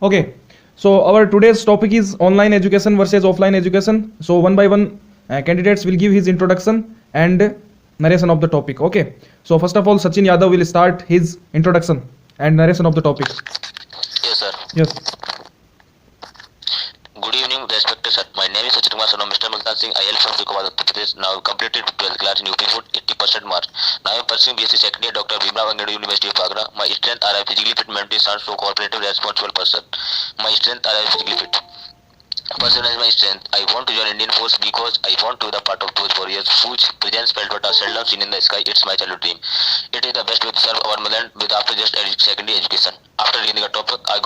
Okay, so our today's topic is online education versus offline education. So one by one, candidates will give his introduction and narration of the topic. Okay, so first of all, Sachin Yadav will start his introduction and narration of the topic. Yes, sir. Yes. Good evening, respected sir. My name is Sachin Kumar, son of Mr. Multan Singh. I hail from Sukawad, Uttar Pradesh. Now completed 12th class in UP Food, 80% marks. Now I am pursuing BSc second year, Dr. Bhimrao Ambedkar University of Agra. My strength are I physically fit, mentally sound, so cooperative, responsible person. My strength are I physically fit. Personal is my strength. I want to join Indian Force because I want to be the part of those warriors whose presence felt but are seldom seen in the sky. It's my childhood dream. It is the best way to serve our motherland with after just secondary education. After reading the topic, I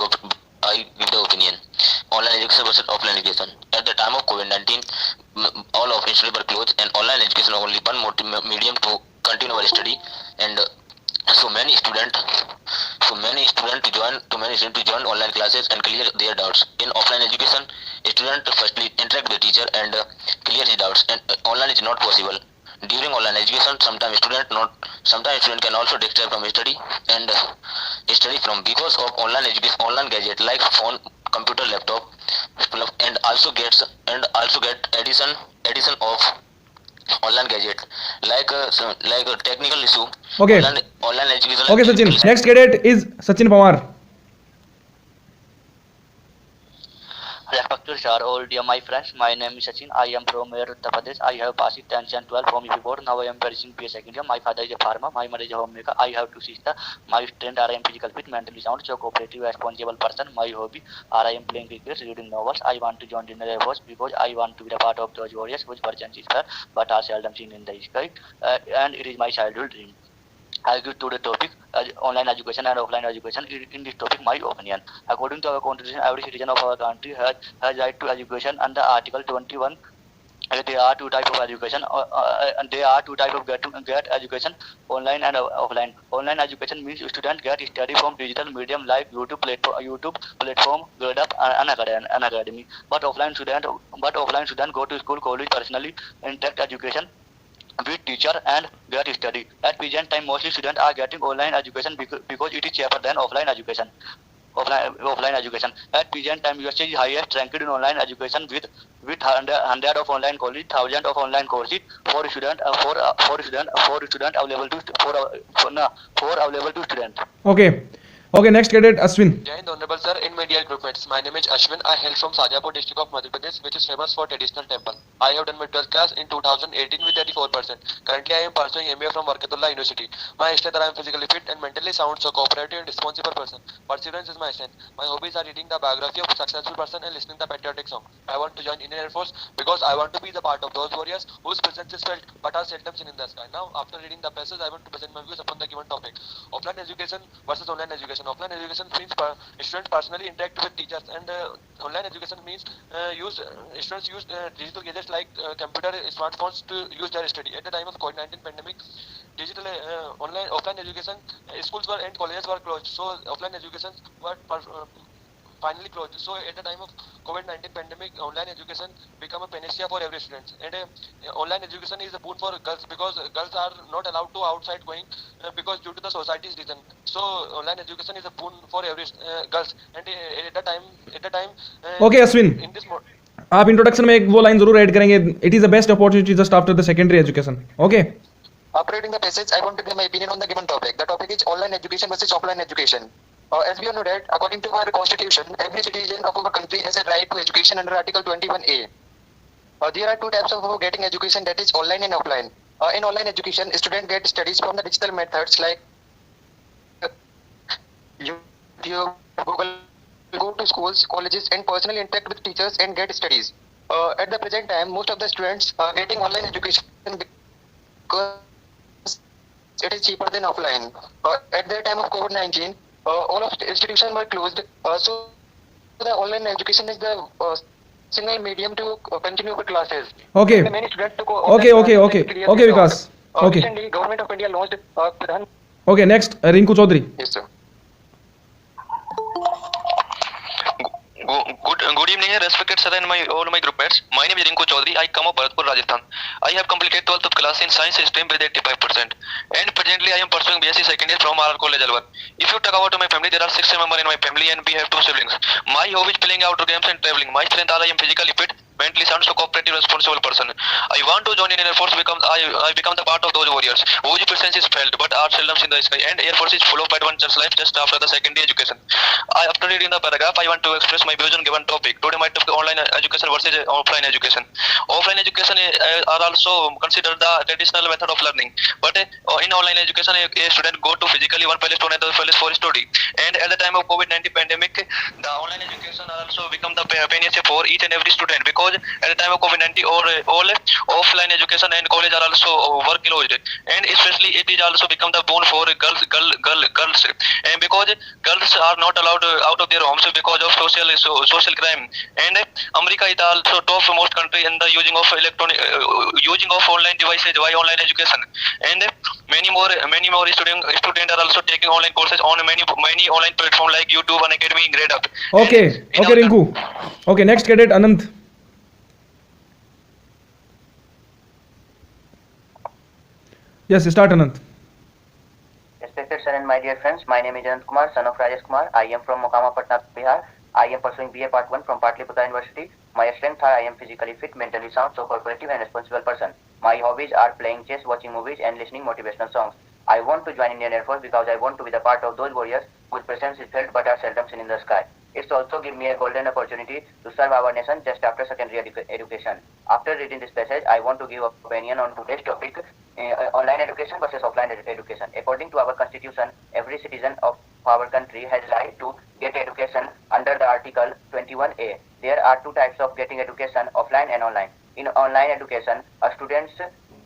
give the opinion. Online education versus offline education. At the time of COVID-19, all of institutions were closed and online education only one medium to continue our study, and so many students to join online classes and clear their doubts. In offline education, student firstly interact with the teacher and clear his doubts, and online is not possible. During online education, sometimes student can also distract from study and study from because of online education, online gadget like phone, computer, laptop, and also get addition of online gadget like a technical issue. Okay. Online education. Okay, Sachin. Next cadet is Sachin Pawar. Respected sir, all dear my friends, my name is Sachin. I am from Uttar Pradesh. I have passed 10th and 12th from UP board. Now I am pursuing BSc second year. My father is a farmer. My mother is a homemaker. I have 2 sisters. My strength are I am physical fit, mentally sound, so cooperative, responsible person. My hobby are I am playing cricket, reading novels. I want to join the Airforce because I want to be a part of those warriors whose presence is fair but are seldom seen in the sky. And it is my childhood dream. I give to the topic online education and offline education. In this topic, my opinion. According to our constitution, every citizen of our country has right to education. Under Article 21, there are 2 types of education. There are 2 types of get education: online and offline. Online education means students get study from digital medium like YouTube platform, Grade Up, and academy. But offline student go to school, college, personally interact education with teacher and get study. At present time, mostly students are getting online education because it is cheaper than offline education. Offline education. At present time, USA is highest ranked in online education with 100 of online college, 1000 of online courses for student available to student. Okay. Okay, next cadet Ashwin. Jai Hind, Honorable Sir, in media recruitments. My name is Ashwin. I hail from Sajapur district of Madhya Pradesh, which is famous for traditional temple. I have done my 12th class in 2018 with 34%. Currently, I am pursuing MBA from Barkatullah University. My strength are I am physically fit and mentally sound, so cooperative and responsible person. Perseverance is my strength. My hobbies are reading the biography of a successful person and listening to the patriotic song. I want to join Indian Air Force because I want to be the part of those warriors whose presence is felt but are seldom seen in the sky. Now, after reading the passage, I want to present my views upon the given topic. Offline education versus online education. Offline education means students personally interact with teachers, and online education means students use digital gadgets like computer, smartphones to use their study. At the time of COVID-19 pandemic, offline education, schools were and colleges were closed, so offline education were finally closed. So at the time of COVID-19 pandemic, online education became a panacea for every student. And online education is a boon for girls because girls are not allowed to outside going because due to the society's reason. So online education is a boon for every girls. And at the time. Okay, Ashwin. In this आप introduction में एक वो line जरूर add करेंगे. It is the best opportunity just after the secondary education. Okay. After reading the passage, I want to give my opinion on the given topic. The topic is online education versus offline education. As we all know that, according to our constitution, every citizen of our country has a right to education under Article 21A. There are 2 types of getting education, that is online and offline. In online education, students get studies from the digital methods like YouTube, Google, go to schools, colleges, and personally interact with teachers and get studies. At the present time, most of the students are getting online education because it is cheaper than offline. At the time of COVID-19, all of the institutions were closed, so the online education is the single medium to continue the classes. Okay. Many students took Okay, Vikas. Okay. Recently, Government of India launched Pradhan. Okay, next Rinku Chaudhary. Yes, sir. Good Good evening, respected sir and all my group mates. My name is Rinku Chaudhary. I come of Bharatpur, Rajasthan. I have completed 12th of class in science stream with 85%. And presently I am pursuing BSc second year from our college Alwar. If you talk about my family, there are 6 members in my family and we have 2 siblings. My hobby is playing outdoor games and traveling. My strength are I am physically fit, mentally sound, so cooperative, responsible person. I want to join in Airforce because I become the part of those warriors whose presence is felt but are seldom in the sky. And Airforce is full of adventurous life just after the secondary education. After reading the paragraph, I want to express my views on given topic. Today my topic online education versus offline education. Offline education are also considered the traditional method of learning. But in online education, a student go to physically one place to another place for study. And at the time of COVID-19 pandemic, the online education also become the pain for each and every student because at the time of COVID-19, all offline education and college are also work closed. And especially it is also become the boon for girls. And because girls are not allowed out of their homes because of social crime. And America is also top most country in the using of using of online devices by online education. And many more students are also taking online courses on many online platforms like YouTube and Academy, Grade Up. Okay, okay, Rinku. Okay, next cadet Anand. Yes, start Anand. Respected sir and my dear friends, my name is Anand Kumar, son of Rajesh Kumar. I am from Mokama, Patna, Bihar. I am pursuing BA Part 1 from Patliputra University. My strengths are I am physically fit, mentally sound, so cooperative and responsible person. My hobbies are playing chess, watching movies and listening motivational songs. I want to join Indian Air Force because I want to be the part of those warriors whose presence is felt but are seldom seen in the sky. It's also give me a golden opportunity to serve our nation just after secondary education. After reading this passage, I want to give opinion on today's topic, online education versus offline education. According to our constitution, every citizen of our country has right to get education under the Article 21A. There are 2 types of getting education, offline and online. In online education, students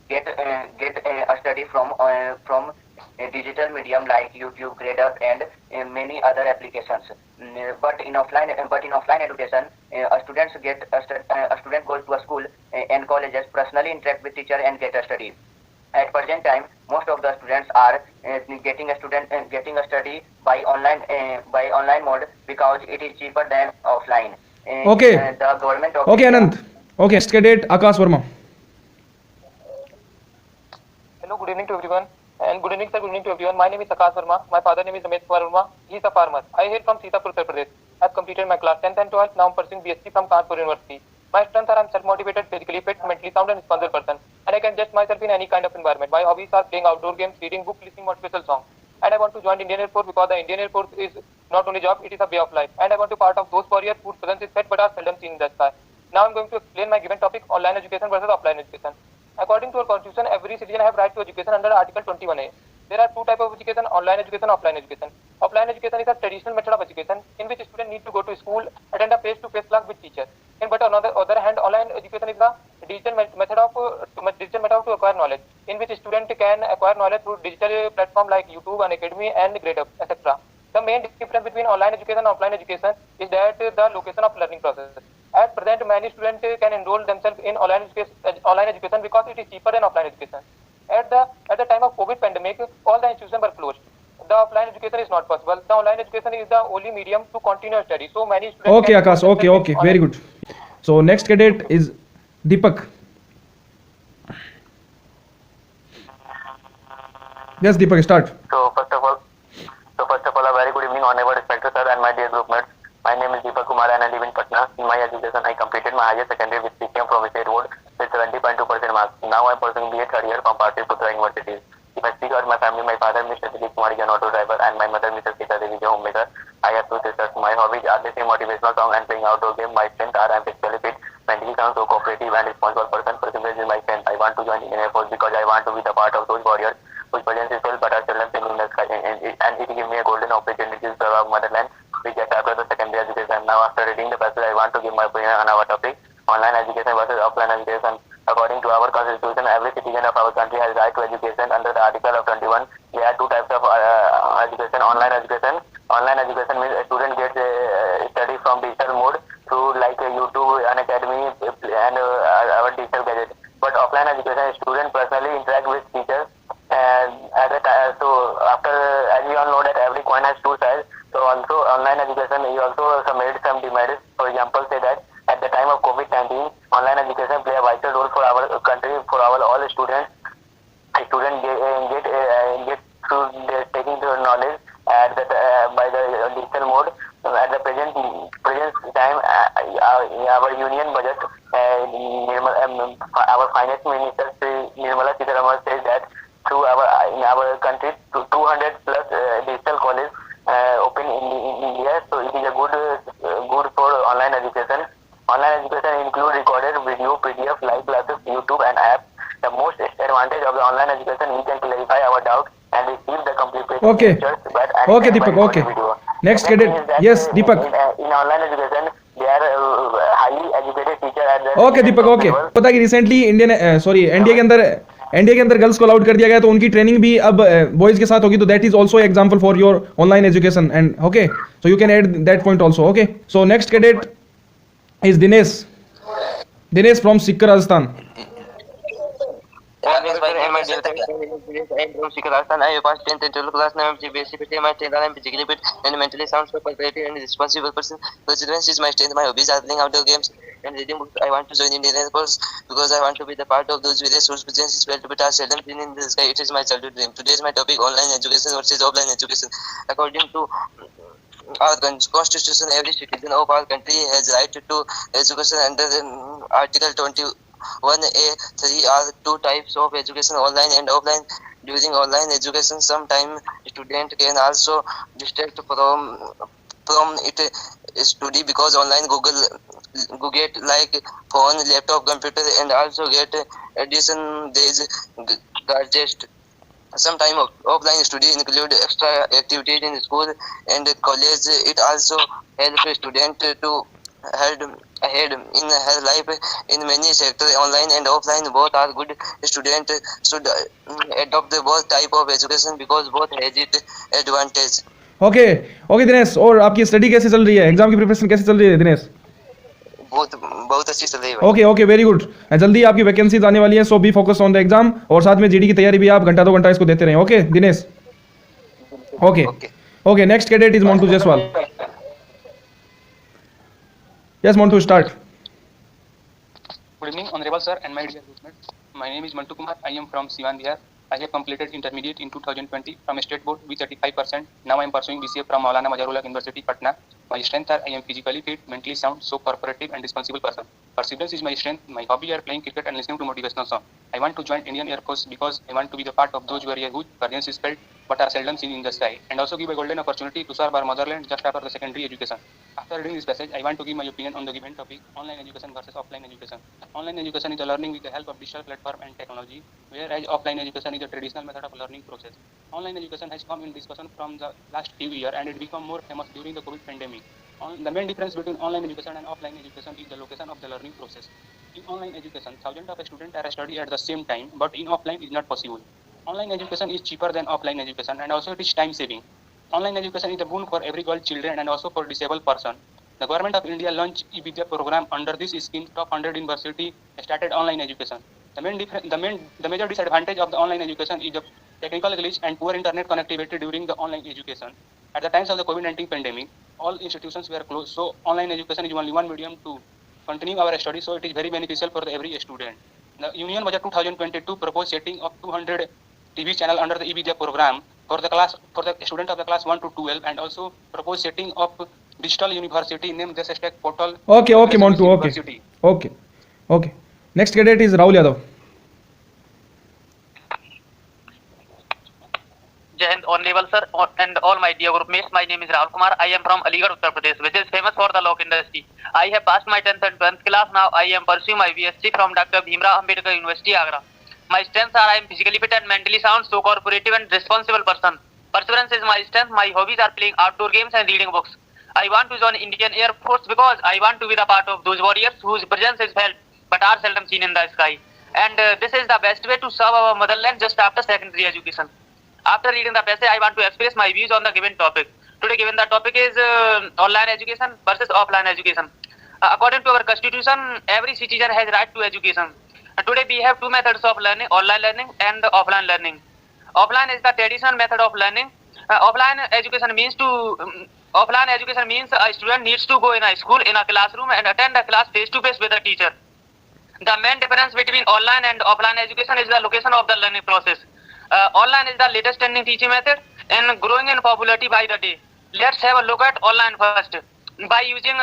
get a study from a digital medium like YouTube, Grade Up, and many other applications. But in offline education, students a student goes to a school and colleges, personally interact with teacher and get a study. At present time, most of the students are getting a study by online mode because it is cheaper than offline. Okay. The government of Okay, India- Anand. Okay, next cadet Akash Verma. Hello, good evening to everyone. And good evening, sir. Good evening to everyone. My name is Akash Verma. My father name is Ramesh Verma. He is a farmer. I hail from Sitapur, Uttar Pradesh. I have completed my class 10th and 12th. Now I am pursuing BSc from Kanpur University. My strengths are I am self-motivated, physically fit, mentally sound, and responsible person. And I can adjust myself in any kind of environment. My hobbies are playing outdoor games, reading books, listening motivational songs. And I want to join Indian Air Force because the Indian Air Force is not only job, it is a way of life. And I want to be part of those warriors whose presence is felt but are seldom seen in the sky. Now I am going to explain my given topic, online education versus offline education. According to our constitution, every citizen have right to education under Article 21A. There are 2 types of education, online education, offline education. Offline education is a traditional method of education in which students need to go to school, attend a face-to-face class with teacher. But on the other hand, online education is the digital method to acquire knowledge, in which student can acquire knowledge through digital platform like YouTube and Academy and Grade Up, etc. The main difference between online education and offline education is that the location of learning process. At present, many students can enroll themselves in online education because it is cheaper than offline education. At the time of COVID pandemic, all the institutions were closed. The offline education is not possible. The online education is the only medium to continue study. So many students. Okay, Akash. Okay, very good. So next cadet is Deepak. Yes, Deepak, start. So first of all, a very good evening, honorable respected sir and my dear group mates. My name is Deepak Kumar and I live in Patna. In my education, I completed my higher secondary with CCM from State Board with 70.2% marks. Now I am pursuing BA third year from Patliputra University. If I speak about my family, my father, Mr. Dilip Kumar, is an auto driver, and my mother, Mrs. Sita Devi, is a homemaker. I have 2 sisters. My hobbies are listening motivational song and playing outdoor game. My strengths are I am physically fit, mentally sound, so cooperative and responsible person. Perseverance is my strength. I want to join Indian Air Force because I want to be the part of those warriors whose presence is felt but are seldom seen in the sky. And it gives me a golden opportunity to serve our motherland, which just after the secondary education. Now after reading the passage, I want to give my opinion on our topic, online education versus offline education. According to our constitution, every citizen of our country has right to education under the Article of 21. There are 2 types of education, online education. Online education means a student gets study from digital mode through like YouTube, an academy, and our digital gadget. But offline education, student personally interact with teachers. And at the time, so after, as we all know that every coin has 2 sides. So also online education, he also made some demerits. For example, say that time, our union budget, our finance minister Nirmala Sitharaman says that through in our country 200 plus digital college open in India, so it is a good for online education. Online education include recorded video, PDF, live classes, YouTube and apps. The most advantage of the online education, we can clarify our doubts and receive the complete Okay. lectures, but Okay, Deepak, okay. video. Next Second cadet. is that, Yes, Deepak. In online education, they are highly educated teacher at the okay Deepak okay level. पता है कि recently India के अंदर girls को allowed कर दिया गया, तो उनकी ट्रेनिंग भी अब बॉयज के साथ होगी, तो that is also example for your online education and okay, so you can add that point also. Okay, so next cadet is Dinesh from Sikar Rajasthan. I am from Sikhistan. I passed 10th and 12th class. Now I am BSc PT. My strength I am physically fit and mentally sound, so cooperative and responsible person. Perseverance is my strength. My hobbies are playing outdoor games and reading books. I want to join Indian Airforce because I want to be the part of those various whose presence is felt but are seldom seen in the sky. It is my childhood dream. Today is my topic: online education versus offline education. According to our constitution, every citizen of our country has right to education under Article 21A(3). Are two types of education: online and offline. During online education, sometimes student can also distract from it study because online Google get like phone, laptop, computer, and also get addition days digest. Sometimes offline study include extra activities in school and college. It also helps student to head ahead in her life in many sectors. Online and offline both are good. Student should adopt the both type of education because both has its advantage. Okay okay Dinesh, और आपकी study कैसे चल रही है, exam की preparation कैसे चल रही है दिनेश? बहुत अच्छी चल रही है भाई. Okay okay, very good. जल्दी आपकी वैकेंसीज आने वाली है, so be focus on the exam, और साथ में जीडी की तैयारी भी आप घंटा 2 घंटा इसको देते रहें. Okay Dinesh, okay okay. Next cadet is Montu Jaiswal. Yes Montu, start. Good evening, Honorable Sir and my dear groupmates. My name is Mantu Kumar. I am from Siwan, Bihar. I have completed intermediate in 2020 from State Board with 35%. Now I am pursuing BCA from Maulana Mazharullah University, Patna. My strengths are I am physically fit, mentally sound, so cooperative and responsible person. Perseverance is my strength. My hobby are playing cricket and listening to motivational songs. I want to join Indian Air Force because I want to be the part of those warriors whose presence is felt but are seldom seen in the sky, and also give a golden opportunity to serve our motherland just after the secondary education. After reading this passage, I want to give my opinion on the given topic: online education versus offline education. Online education is a learning with the help of digital platform and technology, whereas offline education is a traditional method of learning process. Online education has come in discussion from the last few years and it became more famous during the COVID pandemic. The main difference between online education and offline education is the location of the learning process. In online education, thousands of students are studying at the same time, but in offline it is not possible. Online education is cheaper than offline education and also it is time saving. Online education is a boon for every girl, children and also for disabled person. The government of India launched e-Vidya program. Under this scheme, top 100 university started online education. The major disadvantage of the online education is the technical glitch and poor internet connectivity during the online education. At the times of the COVID-19 pandemic, all institutions were closed, so online education is only one medium to continue our studies, so it is very beneficial for every student. The Union Budget 2022 proposed setting of 200 TV channel under the e-Vidya program for the student of the class 1 to 12, and also proposed setting of digital university named DefenceMylife portal. Okay, okay, Montu, okay. Next cadet is Rahul Yadav. Jai Hind, Honorable Sir, and all my dear groupmates. My name is Rahul Kumar. I am from Aligarh, Uttar Pradesh, which is famous for the law industry. I have passed my 10th and 12th class. Now I am pursuing my BSc from Dr. Bhimrao Ambedkar University, Agra. My strengths are I am physically fit and mentally sound, so cooperative and responsible person. Perseverance is my strength. My hobbies are playing outdoor games and reading books. I want to join Indian Air Force because I want to be the part of those warriors whose presence is felt but are seldom seen in the sky. And this is the best way to serve our motherland just after secondary education. After reading the passage, I want to express my views on the given topic. Today, given the topic is online education versus offline education. According to our constitution, every citizen has right to education. Today, we have two methods of learning: online learning and offline learning. Offline is the traditional method of learning. Offline education means a student needs to go in a school, in a classroom, and attend a class face to face with a teacher. The main difference between online and offline education is the location of the learning process. Online is the latest trending teaching method and growing in popularity by the day. Let's have a look at online first. by using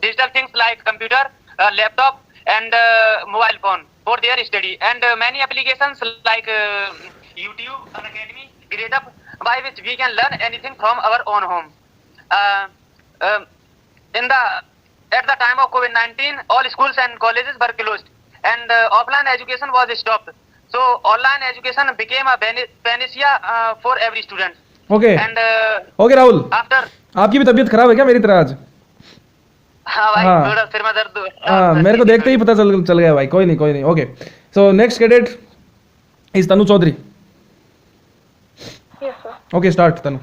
digital things like computer, laptop, and mobile phone for their study, and many applications like YouTube, Unacademy, GradeUp, by which we can learn anything from our own home. Uh, um, in the At the time of COVID-19, all schools and colleges were closed, and offline education was stopped. So online education became a panacea for every student. Okay And okay Rahul, after आपकी भी तबीयत खराब है क्या मेरी तरह आज? हाँ भाई, हाँ। थोड़ा सिर में दर्द हाँ, मेरे को देखते ही पता चल गया भाई. कोई नहीं. Okay, so next cadet is Tanu Chaudhary. Yes, sir. Okay, start Tanu.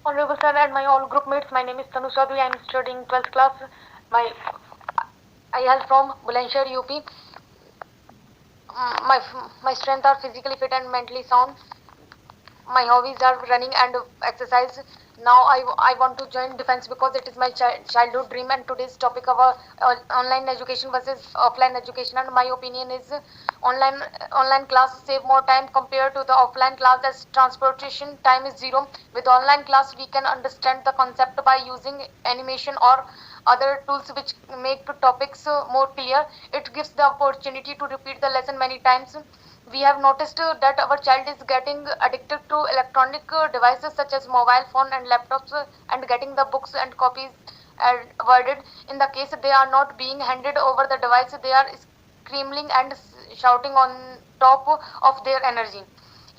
Honorable sir and my all group mates, my name is Tanu Sadhu. I am studying 12th class. I hail from Bulandshahr, UP. My strength are physically fit and mentally sound. My hobbies are running and exercise. Now I want to join defense because it is my childhood dream, and today's topic of online education versus offline education, and my opinion is online class save more time compared to the offline class, as transportation time is zero. With online class we can understand the concept by using animation or other tools which make the topics more clear. It gives the opportunity to repeat the lesson many times. We have noticed that our child is getting addicted to electronic devices such as mobile phone and laptops, and getting the books and copies avoided. In the case they are not being handed over the device, they are screaming and shouting on top of their energy.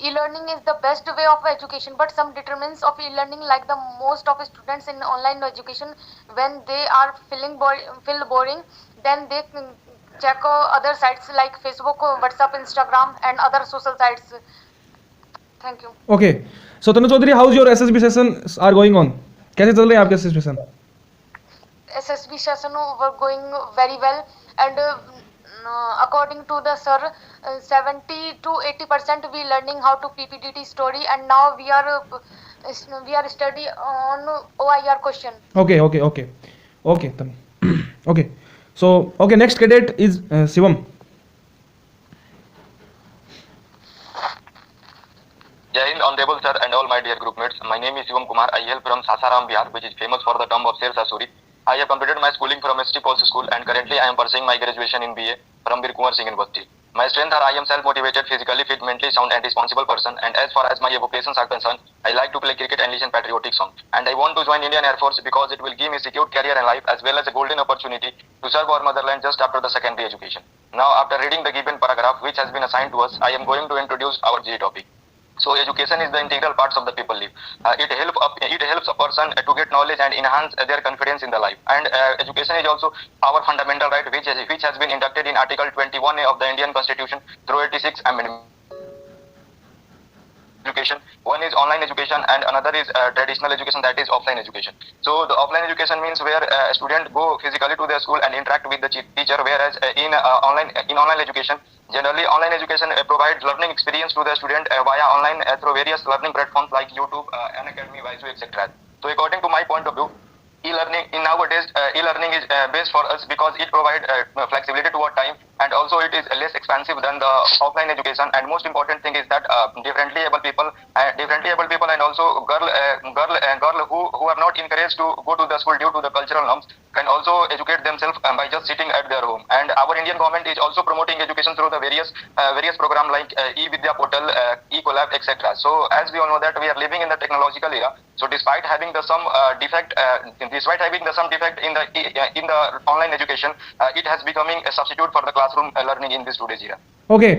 E-learning is the best way of education, but some determinants of e-learning, like the most of students in online education, when they are feel boring, then they check other sites like Facebook, WhatsApp, Instagram, and other social sites. Thank you. Okay, so Tanu Chaudhary, how is your SSB sessions are going on? कैसे चल रहे हैं आपके SSB session? SSB session were going very well, and according to the sir, 70 to 80% we learning how to PPTT story, and now we are study on OIR question. Okay, Tanu. Okay, so okay, next cadet is Shivam. Jai Hind, honorable sir and all my dear group mates. My name is Shivam Kumar. I hail from Sasaram, Bihar, which is famous for the tomb of Sher Sasuri. I have completed my schooling from ST Post School, and currently I am pursuing my graduation in BA from Bir Kunwar Singh University. My strength are I am self-motivated, physically fit, mentally sound, and responsible person. And as far as my occupations are concerned, I like to play cricket and listen patriotic song. And I want to join Indian Air Force because it will give me secure career and life, as well as a golden opportunity to serve our motherland just after the secondary education. Now, after reading the given paragraph which has been assigned to us, I am going to introduce our G topic. So education is the integral parts of the people life. It helps a person to get knowledge and enhance their confidence in the life. And education is also our fundamental right, which has been inducted in Article 21A of the Indian Constitution through 86 amendment. Education. One is online education and another is traditional education, that is offline education. So the offline education means where a student go physically to their school and interact with the teacher, whereas in online education, generally online education provides learning experience to the student via online through various learning platforms like YouTube, Unacademy, Visu, etc. So according to my point of view, e-learning in nowadays e-learning is best for us because it provides flexibility to our time, and also it is less expensive than the offline education. And most important thing is that differently able people and also girl who are not encouraged to go to the school due to the cultural norms can also educate themselves by just sitting at their home. And our Indian government is also promoting education through the various programs like e-Vidya portal, e-Collab, etc. So as we all know that we are living in the technological era. So despite having the some defect in the online education, it has becoming a substitute for the classroom learning in this today's era. Okay.